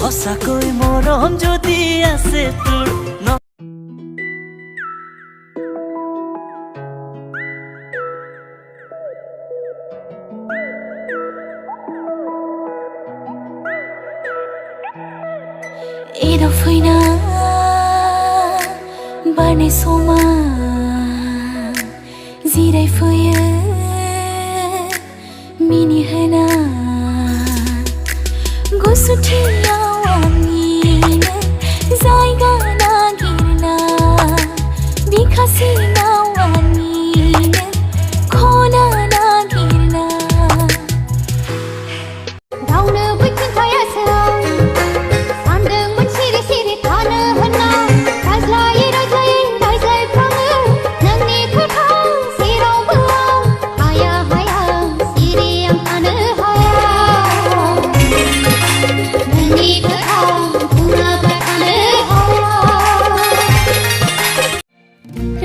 সঁচাকৈ মৰম যদি আছে তোৰ Ida fina barne soma zirai fuye mini hana gusutiya wamine zaiga na girna bikasi na wamine khona na girna dauna bucin kaya sa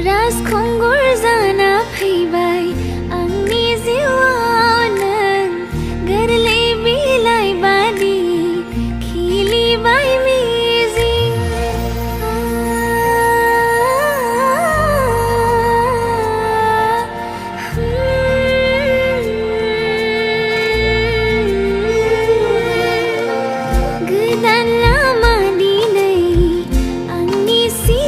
Raskhongor zana phaibai angni ziwanan garle bilai badi khili bai mizi gudan lama dinai angni si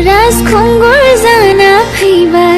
Raskhongor zana phaibai